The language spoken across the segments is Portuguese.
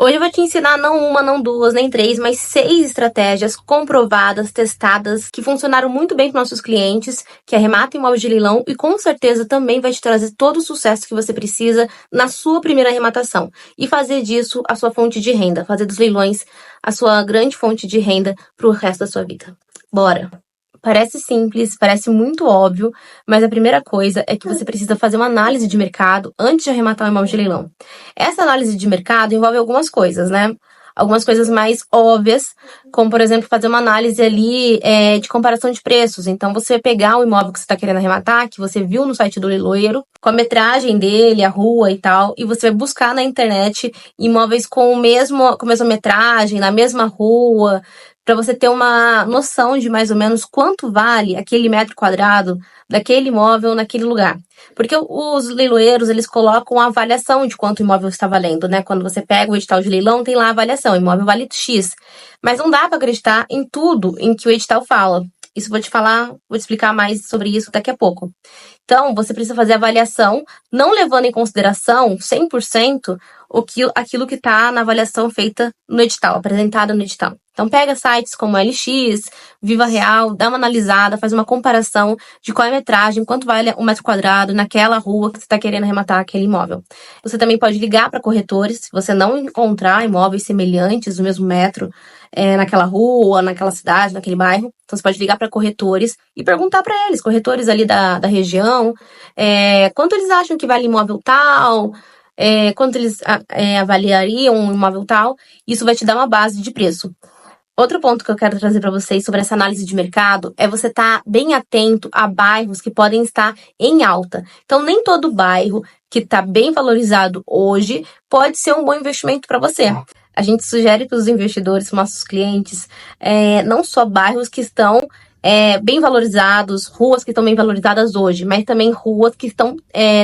Hoje eu vou te ensinar não uma, não duas, nem três, mas 6 estratégias comprovadas, testadas, que funcionaram muito bem para nossos clientes, que arrematam imóveis de leilão e com certeza também vai te trazer todo o sucesso que você precisa na sua primeira arrematação. E fazer disso a sua fonte de renda, fazer dos leilões a sua grande fonte de renda para o resto da sua vida. Bora! Parece simples, parece muito óbvio, mas a primeira coisa é que você precisa fazer uma análise de mercado antes de arrematar um imóvel de leilão. Essa análise de mercado envolve algumas coisas, né? Algumas coisas mais óbvias, como, por exemplo, fazer uma análise ali de comparação de preços. Então, você pegar o imóvel que você está querendo arrematar, que você viu no site do leiloeiro, com a metragem dele, a rua e tal, e você vai buscar na internet imóveis com a mesma metragem, na mesma rua, para você ter uma noção de mais ou menos quanto vale aquele metro quadrado daquele imóvel naquele lugar. Porque os leiloeiros, eles colocam a avaliação de quanto o imóvel está valendo, né? Quando você pega o edital de leilão, tem lá a avaliação, o imóvel vale X. Mas não dá para acreditar em tudo em que o edital fala. Isso vou te explicar mais sobre isso daqui a pouco. Então, você precisa fazer a avaliação, não levando em consideração 100% aquilo que está na avaliação feita no edital, apresentada no edital. Então, pega sites como LX, Viva Real, dá uma analisada, faz uma comparação de qual é a metragem, quanto vale um metro quadrado naquela rua que você está querendo arrematar aquele imóvel. Você também pode ligar para corretores, se você não encontrar imóveis semelhantes do mesmo metro naquela rua, naquela cidade, naquele bairro. Então, você pode ligar para corretores e perguntar para eles, corretores ali da região, quanto eles acham que vale imóvel tal, quanto eles avaliariam um imóvel tal. Isso vai te dar uma base de preço. Outro ponto que eu quero trazer para vocês sobre essa análise de mercado é você estar bem atento a bairros que podem estar em alta. Então, nem todo bairro que está bem valorizado hoje pode ser um bom investimento para você. A gente sugere para os investidores, para os nossos clientes, não só bairros que estão bem valorizados, ruas que estão bem valorizadas hoje, mas também ruas que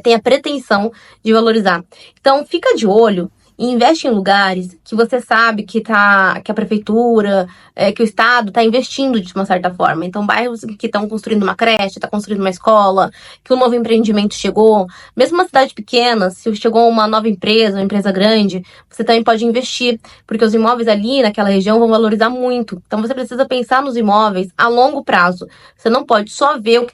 têm a pretensão de valorizar. Então, fica de olho e investe em lugares que você sabe que a prefeitura, que o Estado está investindo de uma certa forma. Então, bairros que estão construindo uma creche, está construindo uma escola, que um novo empreendimento chegou. Mesmo uma cidade pequena, se chegou uma nova empresa, uma empresa grande, você também pode investir, porque os imóveis ali naquela região vão valorizar muito. Então, você precisa pensar nos imóveis a longo prazo. Você não pode só ver o que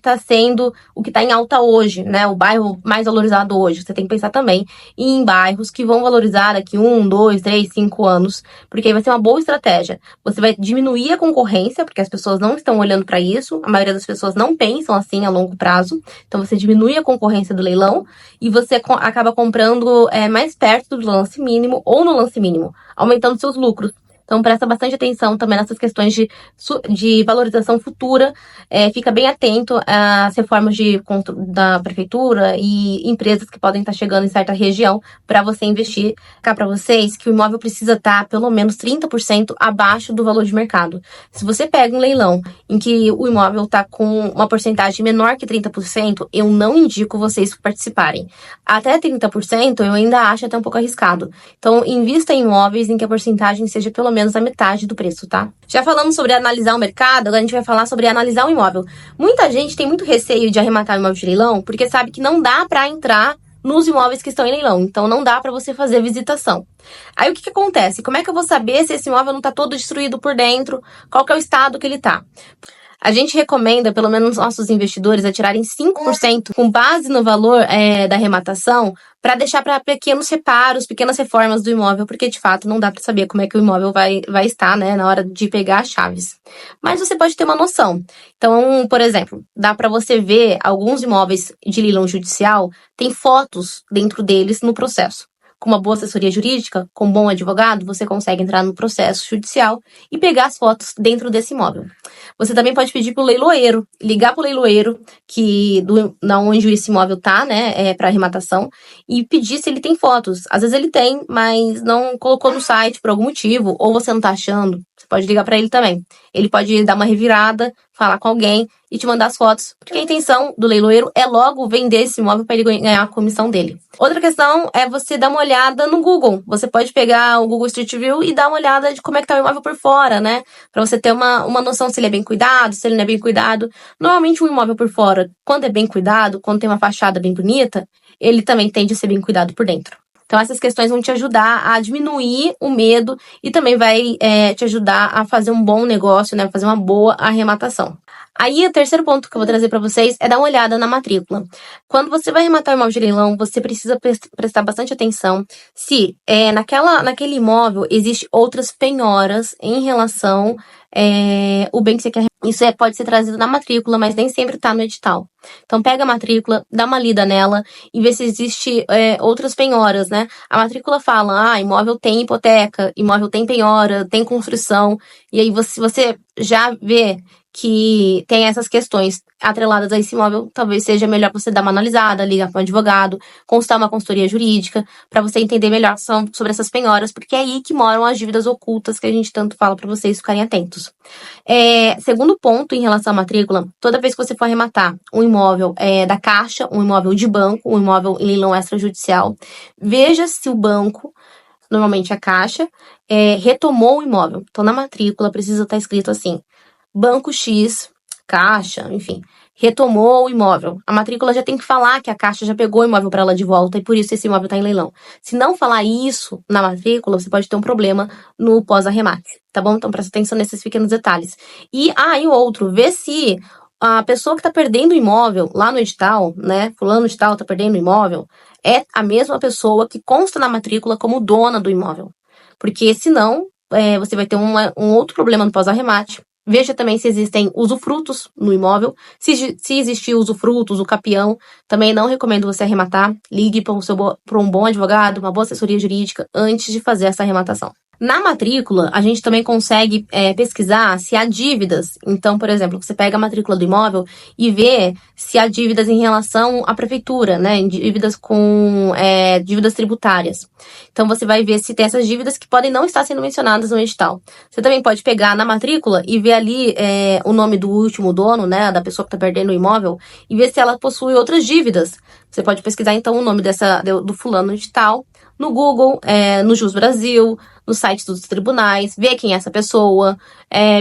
está em alta hoje, né? O bairro mais valorizado hoje. Você tem que pensar também em bairros que vão valorizar daqui 1, 2, 3, 5 anos, porque aí vai ser uma boa estratégia. Você vai diminuir a concorrência, porque as pessoas não estão olhando para isso, a maioria das pessoas não pensam assim a longo prazo, então você diminui a concorrência do leilão e você acaba comprando mais perto do lance mínimo ou no lance mínimo, aumentando seus lucros. Então, presta bastante atenção também nessas questões de valorização futura. Fica bem atento às reformas da prefeitura e empresas que podem estar chegando em certa região para você investir. Cá para vocês que o imóvel precisa estar pelo menos 30% abaixo do valor de mercado. Se você pega um leilão em que o imóvel está com uma porcentagem menor que 30%, eu não indico vocês participarem. Até 30% eu ainda acho até um pouco arriscado. Então, invista em imóveis em que a porcentagem seja pelo menos a metade do preço, tá? Já falamos sobre analisar o mercado, agora a gente vai falar sobre analisar o imóvel. Muita gente tem muito receio de arrematar o imóvel de leilão, porque sabe que não dá para entrar nos imóveis que estão em leilão, então não dá para você fazer visitação. Aí o que acontece? Como é que eu vou saber se esse imóvel não tá todo destruído por dentro? Qual que é o estado que ele tá? A gente recomenda, pelo menos nossos investidores, a tirarem 5% com base no valor da arrematação para deixar para pequenos reparos, pequenas reformas do imóvel, porque de fato não dá para saber como é que o imóvel vai estar, né, na hora de pegar as chaves. Mas você pode ter uma noção. Então, por exemplo, dá para você ver alguns imóveis de leilão judicial, tem fotos dentro deles no processo. Com uma boa assessoria jurídica, com um bom advogado, você consegue entrar no processo judicial e pegar as fotos dentro desse imóvel. Você também pode pedir para o leiloeiro, ligar para o leiloeiro onde esse imóvel tá, né, para arrematação, e pedir se ele tem fotos. Às vezes ele tem, mas não colocou no site por algum motivo, ou você não tá achando, você pode ligar para ele também. Ele pode dar uma revirada, falar com alguém e te mandar as fotos, porque a intenção do leiloeiro é logo vender esse imóvel para ele ganhar a comissão dele. Outra questão é você dar uma olhada no Google. Você pode pegar o Google Street View e dar uma olhada de como é que tá o imóvel por fora, né? Para você ter uma noção se ele é bem cuidado, se ele não é bem cuidado. Normalmente um imóvel por fora, quando é bem cuidado, quando tem uma fachada bem bonita, ele também tende a ser bem cuidado por dentro. Então, essas questões vão te ajudar a diminuir o medo e também vai te ajudar a fazer um bom negócio, né? Fazer uma boa arrematação. Aí, o terceiro ponto que eu vou trazer para vocês é dar uma olhada na matrícula. Quando você vai arrematar o imóvel de leilão, você precisa prestar bastante atenção se naquele imóvel existe outras penhoras em relação o bem que você quer. Isso pode ser trazido na matrícula, mas nem sempre está no edital. Então, pega a matrícula, dá uma lida nela e vê se existe outras penhoras, né? A matrícula fala, imóvel tem hipoteca, imóvel tem penhora, tem construção. E aí, se você já vê que tem essas questões atreladas a esse imóvel, talvez seja melhor você dar uma analisada, ligar para um advogado, consultar uma consultoria jurídica, para você entender melhor sobre essas penhoras, porque é aí que moram as dívidas ocultas que a gente tanto fala para vocês ficarem atentos. Segundo ponto em relação à matrícula, toda vez que você for arrematar um imóvel da Caixa, um imóvel de banco, um imóvel em leilão extrajudicial, veja se o banco, normalmente a Caixa, retomou o imóvel. Então, na matrícula precisa estar escrito assim, Banco X, Caixa, enfim, retomou o imóvel. A matrícula já tem que falar que a Caixa já pegou o imóvel para ela de volta e por isso esse imóvel está em leilão. Se não falar isso na matrícula, você pode ter um problema no pós-arremate, tá bom? Então presta atenção nesses pequenos detalhes. E o outro, vê se a pessoa que está perdendo o imóvel lá no edital, né, fulano de tal está perdendo o imóvel, é a mesma pessoa que consta na matrícula como dona do imóvel. Porque senão, você vai ter um outro problema no pós-arremate. Veja também se existem usufrutos no imóvel. Se existir usufrutos, o capião, também não recomendo você arrematar. Ligue para um bom advogado, uma boa assessoria jurídica antes de fazer essa arrematação. Na matrícula, a gente também consegue pesquisar se há dívidas. Então, por exemplo, você pega a matrícula do imóvel e vê se há dívidas em relação à prefeitura, né? Dívidas dívidas tributárias. Então, você vai ver se tem essas dívidas que podem não estar sendo mencionadas no edital. Você também pode pegar na matrícula e ver ali o nome do último dono, né? Da pessoa que está perdendo o imóvel e ver se ela possui outras dívidas. Você pode pesquisar, então, o nome do fulano de tal no Google, no Jus Brasil, no site dos tribunais, ver quem é essa pessoa,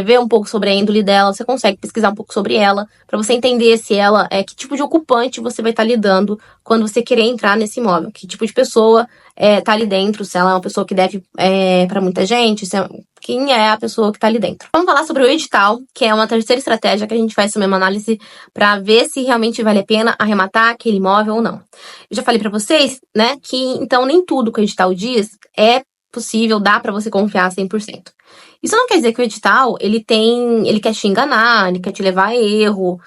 ver um pouco sobre a índole dela, você consegue pesquisar um pouco sobre ela, para você entender se ela que tipo de ocupante você vai estar lidando quando você querer entrar nesse imóvel, que tipo de pessoa tá ali dentro, se ela é uma pessoa que deve para muita gente, quem é a pessoa que tá ali dentro. Vamos falar sobre o edital, que é uma terceira estratégia que a gente faz também uma análise para ver se realmente vale a pena arrematar aquele imóvel ou não. Eu já falei para vocês, né, que então nem tudo que o edital diz é possível, dá para você confiar 100%. Isso não quer dizer que o edital, ele quer te enganar, ele quer te levar a erro.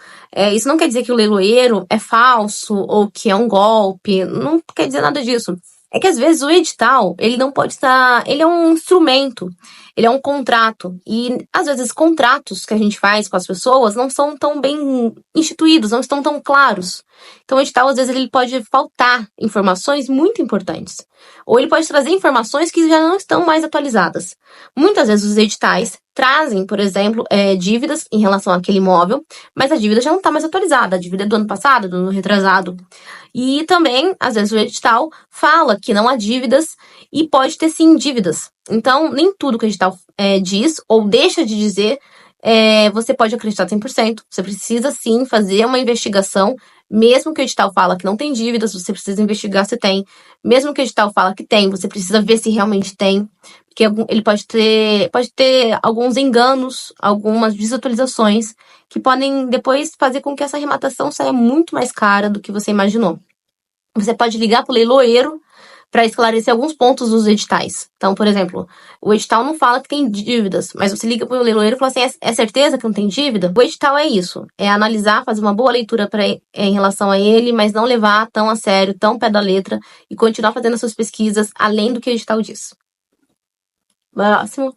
Isso não quer dizer que o leiloeiro é falso ou que é um golpe, não quer dizer nada disso. É que às vezes o edital, ele não pode estar, ele é um instrumento, ele é um contrato. E às vezes contratos que a gente faz com as pessoas não são tão bem instituídos, não estão tão claros. Então o edital, às vezes, ele pode faltar informações muito importantes. Ou ele pode trazer informações que já não estão mais atualizadas. Muitas vezes os editais trazem, por exemplo, dívidas em relação àquele imóvel, mas a dívida já não está mais atualizada. A dívida é do ano passado, do ano retrasado. E também, às vezes, o edital fala que não há dívidas e pode ter sim dívidas. Então, nem tudo que o edital diz ou deixa de dizer você pode acreditar 100%. Você precisa sim fazer uma investigação. Mesmo que o edital fala que não tem dívidas, você precisa investigar se tem. Mesmo que o edital fala que tem, você precisa ver se realmente tem. Porque ele pode ter alguns enganos, algumas desatualizações, que podem depois fazer com que essa arrematação saia muito mais cara do que você imaginou. Você pode ligar para o leiloeiro para esclarecer alguns pontos dos editais. Então, por exemplo, o edital não fala que tem dívidas, mas você liga para o leiloeiro e fala assim, é certeza que não tem dívida? O edital é isso, é analisar, fazer uma boa leitura em relação a ele, mas não levar tão a sério, tão pé da letra, e continuar fazendo as suas pesquisas além do que o edital diz. Próximo.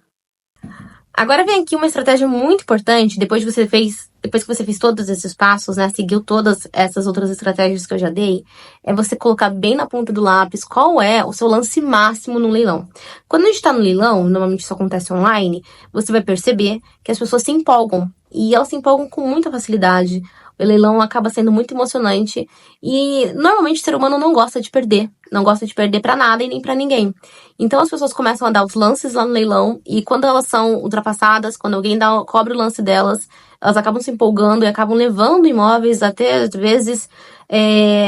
Agora vem aqui uma estratégia muito importante, depois que você fez todos esses passos, né, seguiu todas essas outras estratégias que eu já dei, é você colocar bem na ponta do lápis qual é o seu lance máximo no leilão. Quando a gente tá no leilão, normalmente isso acontece online, você vai perceber que as pessoas se empolgam, e elas se empolgam com muita facilidade. O leilão acaba sendo muito emocionante e normalmente o ser humano não gosta de perder. Não gosta de perder pra nada e nem pra ninguém. Então as pessoas começam a dar os lances lá no leilão e quando elas são ultrapassadas, quando alguém cobra o lance delas, elas acabam se empolgando e acabam levando imóveis até, às vezes,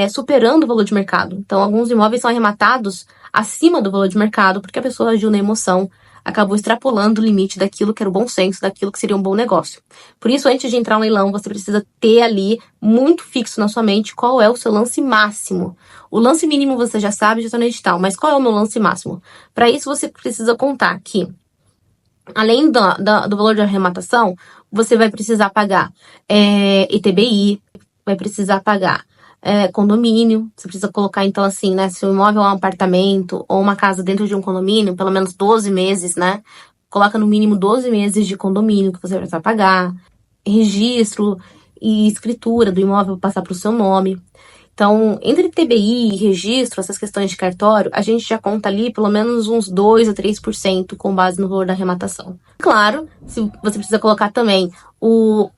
superando o valor de mercado. Então alguns imóveis são arrematados acima do valor de mercado, porque a pessoa agiu na emoção, acabou extrapolando o limite daquilo que era o bom senso, daquilo que seria um bom negócio. Por isso, antes de entrar no leilão, você precisa ter ali muito fixo na sua mente qual é o seu lance máximo. O lance mínimo você já sabe, já está no edital, mas qual é o meu lance máximo? Para isso, você precisa contar que, além do valor de arrematação, você vai precisar pagar ITBI, vai precisar pagar condomínio. Você precisa colocar, então, assim, né? Se o imóvel é um apartamento ou uma casa dentro de um condomínio, pelo menos 12 meses, né? Coloca no mínimo 12 meses de condomínio que você vai precisar pagar. Registro e escritura do imóvel passar para o seu nome. Então, entre TBI e registro, essas questões de cartório, a gente já conta ali pelo menos uns 2 a 3% com base no valor da arrematação. Claro, se você precisa colocar também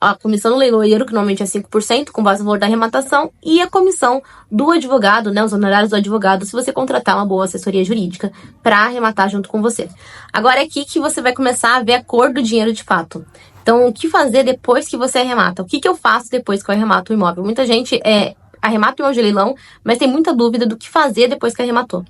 a comissão do leiloeiro, que normalmente é 5%, com base no valor da arrematação, e a comissão do advogado, né, os honorários do advogado, se você contratar uma boa assessoria jurídica para arrematar junto com você. Agora é aqui que você vai começar a ver a cor do dinheiro de fato. Então, o que fazer depois que você arremata? O que eu faço depois que eu arremato o imóvel? Muita gente arremata o imóvel de leilão, mas tem muita dúvida do que fazer depois que arrematou.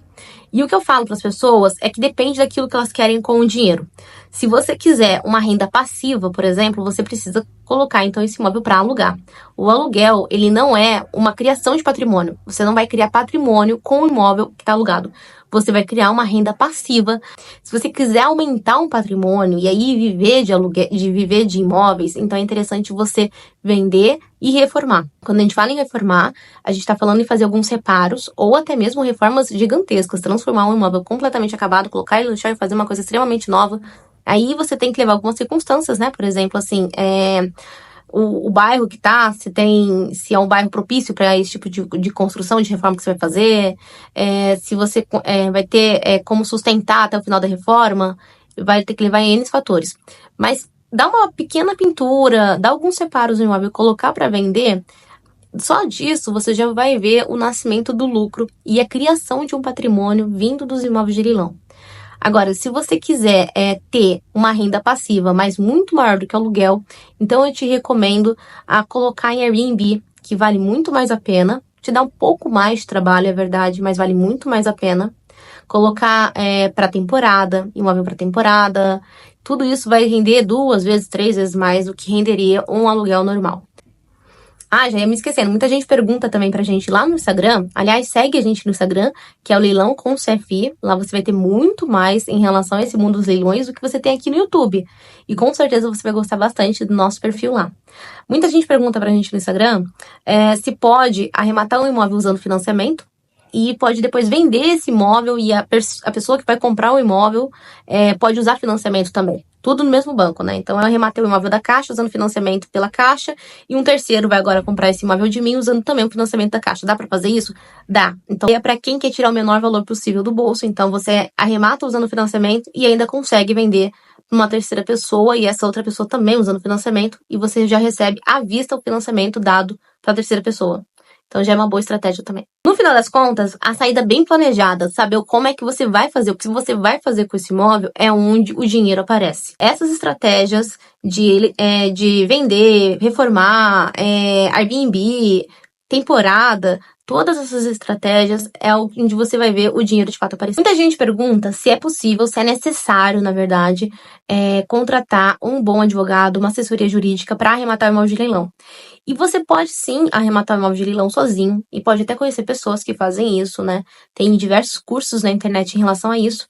E o que eu falo para as pessoas é que depende daquilo que elas querem com o dinheiro. Se você quiser uma renda passiva, por exemplo, você precisa colocar então esse imóvel para alugar. O aluguel, ele não é uma criação de patrimônio. Você não vai criar patrimônio com o imóvel que está alugado. Você vai criar uma renda passiva. Se você quiser aumentar um patrimônio e aí viver de aluguel, viver de imóveis, então é interessante você vender e reformar. Quando a gente fala em reformar, a gente está falando em fazer alguns reparos ou até mesmo reformas gigantescas, transformar um imóvel completamente acabado, colocar ele no chão e fazer uma coisa extremamente nova. Aí você tem que levar algumas circunstâncias, né? Por exemplo, assim, o bairro que tá, se é um bairro propício para esse tipo de construção, de reforma que você vai fazer, se você vai ter como sustentar até o final da reforma, vai ter que levar em N fatores. Mas dá uma pequena pintura, dá alguns reparos no imóvel, colocar para vender, só disso você já vai ver o nascimento do lucro e a criação de um patrimônio vindo dos imóveis de leilão. Agora, se você quiser ter uma renda passiva, mas muito maior do que o aluguel, então eu te recomendo a colocar em Airbnb, que vale muito mais a pena. Te dá um pouco mais de trabalho, é verdade, mas vale muito mais a pena. Colocar para temporada, imóvel para temporada, tudo isso vai render 2 vezes, 3 vezes mais do que renderia um aluguel normal. Ah, já ia me esquecendo. Muita gente pergunta também pra gente lá no Instagram. Aliás, segue a gente no Instagram, que é o Leilão com CFI. Lá você vai ter muito mais em relação a esse mundo dos leilões do que você tem aqui no YouTube. E com certeza você vai gostar bastante do nosso perfil lá. Muita gente pergunta pra gente no Instagram se pode arrematar um imóvel usando financiamento e pode depois vender esse imóvel e a pessoa que vai comprar o imóvel pode usar financiamento também. Tudo no mesmo banco, né? Então, eu arrematei o imóvel da Caixa usando financiamento pela Caixa e um terceiro vai agora comprar esse imóvel de mim usando também o financiamento da Caixa. Dá pra fazer isso? Dá. Então, é pra quem quer tirar o menor valor possível do bolso. Então, você arremata usando financiamento e ainda consegue vender pra uma terceira pessoa e essa outra pessoa também usando financiamento e você já recebe à vista o financiamento dado pra terceira pessoa. Então, já é uma boa estratégia também. No final das contas, a saída bem planejada, saber como é que você vai fazer, o que você vai fazer com esse imóvel é onde o dinheiro aparece. Essas estratégias de vender, reformar, Airbnb, temporada, todas essas estratégias é onde você vai ver o dinheiro de fato aparecer. Muita gente pergunta se é possível, se é necessário, na verdade, contratar um bom advogado, uma assessoria jurídica para arrematar o imóvel de leilão. E você pode sim arrematar o imóvel de leilão sozinho e pode até conhecer pessoas que fazem isso, né? Tem diversos cursos na internet em relação a isso.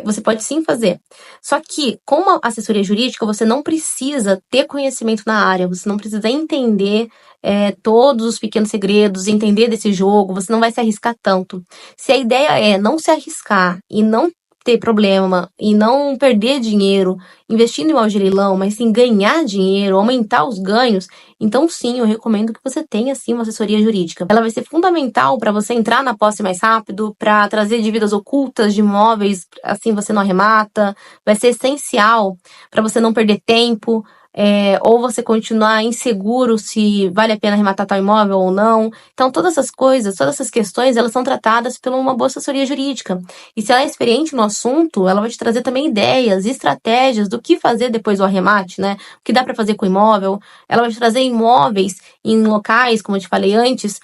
Você pode sim fazer. Só que, com uma assessoria jurídica, você não precisa ter conhecimento na área, você não precisa entender todos os pequenos segredos, entender desse jogo, você não vai se arriscar tanto. Se a ideia é não se arriscar e não ter problema e não perder dinheiro investindo em imóvel de leilão, mas sim ganhar dinheiro, aumentar os ganhos, então sim, eu recomendo que você tenha sim uma assessoria jurídica. Ela vai ser fundamental para você entrar na posse mais rápido, para trazer dívidas ocultas de imóveis, assim você não arremata, vai ser essencial para você não perder tempo, ou você continuar inseguro se vale a pena arrematar tal imóvel ou não. Então, todas essas coisas, todas essas questões, elas são tratadas por uma boa assessoria jurídica. E se ela é experiente no assunto, ela vai te trazer também ideias, estratégias do que fazer depois do arremate, né? O que dá para fazer com o imóvel. Ela vai te trazer imóveis em locais, como eu te falei antes,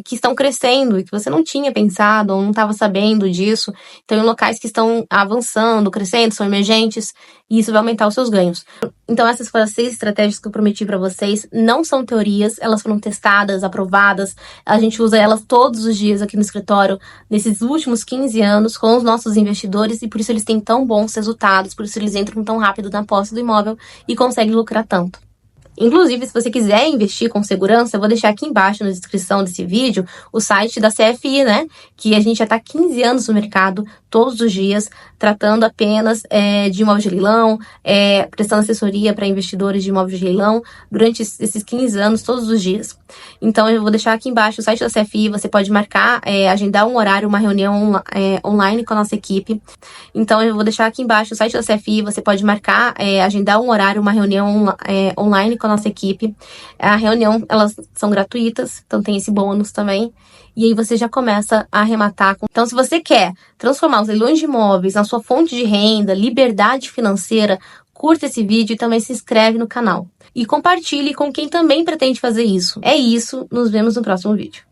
que estão crescendo e que você não tinha pensado ou não estava sabendo disso. Então, em locais que estão avançando, crescendo, são emergentes, e isso vai aumentar os seus ganhos. Então, essas foram as 6 estratégias que eu prometi para vocês. Não são teorias, elas foram testadas, aprovadas. A gente usa elas todos os dias aqui no escritório, nesses últimos 15 anos, com os nossos investidores, e por isso eles têm tão bons resultados, por isso eles entram tão rápido na posse do imóvel e conseguem lucrar tanto. Inclusive, se você quiser investir com segurança, eu vou deixar aqui embaixo na descrição desse vídeo o site da CFI, né? Que a gente já está há 15 anos no mercado, todos os dias, tratando apenas de imóveis de leilão, prestando assessoria para investidores de imóveis de leilão durante esses 15 anos, todos os dias. Então, eu vou deixar aqui embaixo o site da CFI, você pode marcar, agendar um horário, uma reunião online com a nossa equipe. Então, eu vou deixar aqui embaixo o site da CFI, você pode marcar, agendar um horário, uma reunião online com a nossa equipe. A reunião, elas são gratuitas, então tem esse bônus também. E aí você já começa a arrematar. Então, se você quer transformar os leilões de imóveis na sua fonte de renda, liberdade financeira, curta esse vídeo e também se inscreve no canal. E compartilhe com quem também pretende fazer isso. É isso, nos vemos no próximo vídeo.